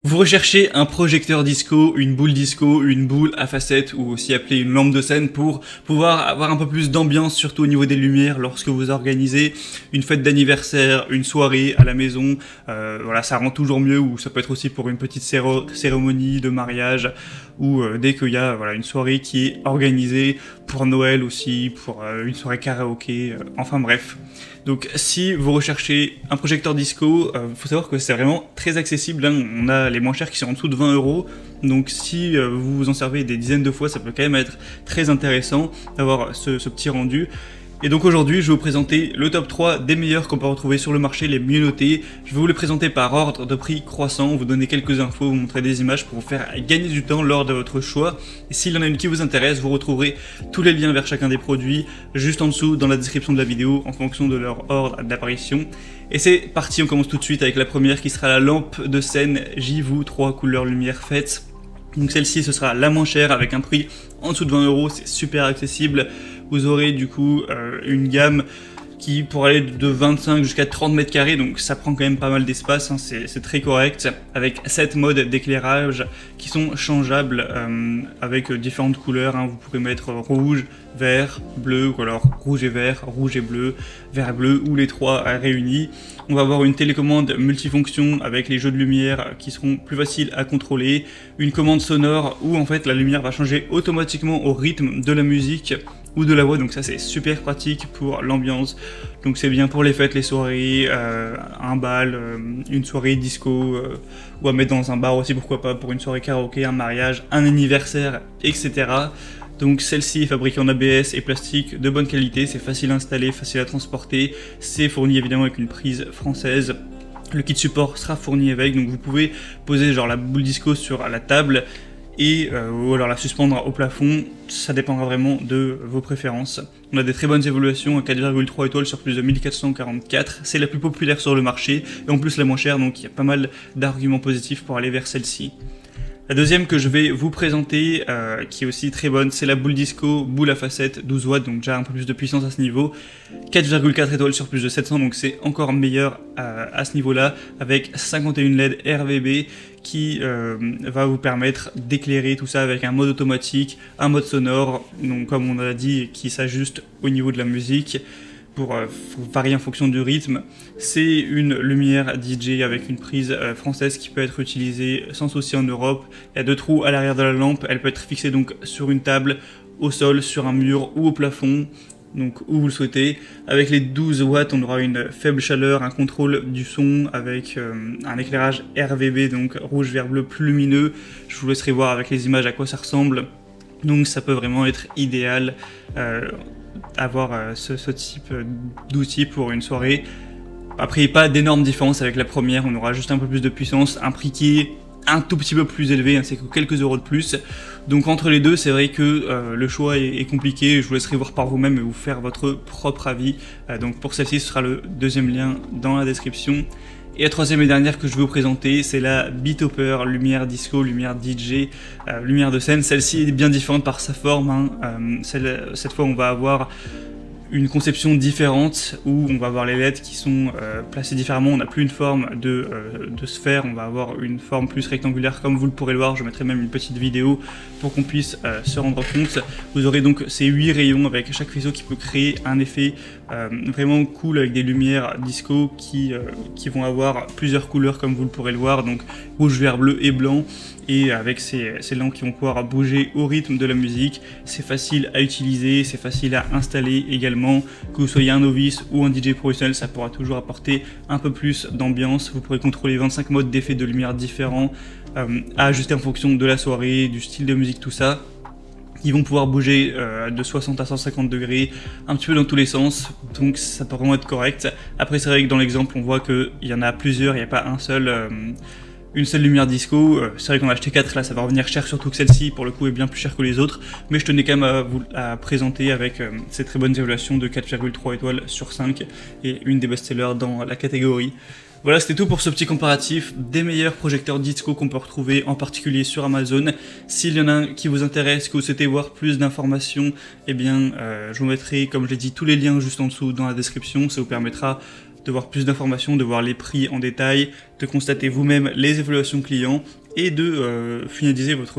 Vous recherchez un projecteur disco, une boule à facettes ou aussi appelée une lampe de scène pour pouvoir avoir un peu plus d'ambiance, surtout au niveau des lumières lorsque vous organisez une fête d'anniversaire, une soirée à la maison. Voilà, ça rend toujours mieux, ou ça peut être aussi pour une petite cérémonie de mariage ou dès qu'il y a une soirée qui est organisée pour Noël aussi, pour une soirée karaoké, enfin bref. Donc si vous recherchez un projecteur disco, faut savoir que c'est vraiment très accessible, hein. On a les moins chers qui sont en dessous de 20 €, donc si vous vous en servez des dizaines de fois, ça peut quand même être très intéressant d'avoir ce petit rendu. Et donc aujourd'hui, je vais vous présenter le top 3 des meilleurs qu'on peut retrouver sur le marché, les mieux notés. Je vais vous les présenter par ordre de prix croissant, vous donner quelques infos, vous montrer des images pour vous faire gagner du temps lors de votre choix. Et s'il y en a une qui vous intéresse, vous retrouverez tous les liens vers chacun des produits juste en dessous dans la description de la vidéo en fonction de leur ordre d'apparition. Et c'est parti, on commence tout de suite avec la première qui sera la lampe de scène JIVOO 3 couleurs lumière faites. Donc celle-ci, ce sera la moins chère avec un prix en dessous de 20 €, c'est super accessible. Vous aurez du coup une gamme qui pourrait aller de 25 jusqu'à 30 mètres carrés, donc ça prend quand même pas mal d'espace, hein, c'est très correct, avec 7 modes d'éclairage qui sont changeables avec différentes couleurs, hein. Vous pourrez mettre rouge, vert, bleu, ou alors rouge et bleu, vert et bleu, ou les trois réunis. On va avoir une télécommande multifonction avec les jeux de lumière qui seront plus faciles à contrôler, une commande sonore où en fait la lumière va changer automatiquement au rythme de la musique ou de la voix, donc ça c'est super pratique pour l'ambiance. Donc c'est bien pour les fêtes, les soirées, un bal, une soirée disco, ou à mettre dans un bar aussi, pourquoi pas, pour une soirée karaoké, un mariage, un anniversaire, etc. Donc celle-ci est fabriquée en ABS et plastique de bonne qualité, c'est facile à installer, facile à transporter, c'est fourni évidemment avec une prise française. Le kit support sera fourni avec, donc vous pouvez poser genre la boule disco sur la table et ou alors la suspendre au plafond, ça dépendra vraiment de vos préférences. On a des très bonnes évaluations à 4,3 étoiles sur plus de 1444, c'est la plus populaire sur le marché et en plus la moins chère, donc il y a pas mal d'arguments positifs pour aller vers celle-ci. La deuxième que je vais vous présenter, qui est aussi très bonne, c'est la boule disco, boule à facettes, 12 watts, donc déjà un peu plus de puissance à ce niveau. 4,4 étoiles sur plus de 700, donc c'est encore meilleur à ce niveau-là, avec 51 LED RVB qui va vous permettre d'éclairer tout ça avec un mode automatique, un mode sonore, donc comme on a dit, qui s'ajuste au niveau de la musique, pour varier en fonction du rythme. C'est une lumière DJ avec une prise française qui peut être utilisée sans souci en Europe. Il y a deux trous à l'arrière de la lampe, elle peut être fixée donc sur une table, au sol, sur un mur ou au plafond, donc où vous le souhaitez. Avec les 12 watts, on aura une faible chaleur, un contrôle du son avec un éclairage RVB, donc rouge, vert, bleu, plus lumineux. Je vous laisserai voir avec les images à quoi ça ressemble. Donc ça peut vraiment être idéal avoir ce type d'outil pour une soirée. Après, pas d'énormes différences avec la première, on aura juste un peu plus de puissance, un prix qui est un tout petit peu plus élevé, hein, c'est que quelques euros de plus. Donc entre les deux, c'est vrai que le choix est compliqué, je vous laisserai voir par vous-même et vous faire votre propre avis. Donc pour celle-ci, ce sera le deuxième lien dans la description. Et la troisième et dernière que je vais vous présenter, c'est la Beatopper, lumière disco, lumière DJ, lumière de scène. Celle-ci est bien différente par sa forme, hein. Cette fois, on va avoir une conception différente où on va avoir les LED qui sont placés différemment. On n'a plus une forme de sphère, on va avoir une forme plus rectangulaire comme vous le pourrez le voir. Je mettrai même une petite vidéo pour qu'on puisse se rendre compte. Vous aurez donc ces 8 rayons avec chaque faisceau qui peut créer un effet vraiment cool avec des lumières disco qui vont avoir plusieurs couleurs comme vous le pourrez le voir, donc rouge, vert, bleu et blanc. Et avec ces lampes qui vont pouvoir bouger au rythme de la musique, c'est facile à utiliser, c'est facile à installer également. Que vous soyez un novice ou un DJ professionnel, ça pourra toujours apporter un peu plus d'ambiance. Vous pourrez contrôler 25 modes d'effets de lumière différents à ajuster en fonction de la soirée, du style de musique, tout ça. Ils vont pouvoir bouger de 60 à 150 degrés, un petit peu dans tous les sens, donc ça peut vraiment être correct. Après c'est vrai que dans l'exemple on voit qu'il y en a plusieurs, il n'y a pas une seule lumière disco. C'est vrai qu'on a acheté 4 là, ça va revenir cher, surtout que celle-ci pour le coup est bien plus chère que les autres, mais je tenais quand même à présenter avec ces très bonnes évaluations de 4,3 étoiles sur 5 et une des best-sellers dans la catégorie. Voilà, c'était tout pour ce petit comparatif des meilleurs projecteurs disco qu'on peut retrouver, en particulier sur Amazon. S'il y en a un qui vous intéresse, que vous souhaitez voir plus d'informations, eh bien, je vous mettrai, comme je l'ai dit, tous les liens juste en dessous dans la description. Ça vous permettra de voir plus d'informations, de voir les prix en détail, de constater vous-même les évaluations clients et de finaliser votre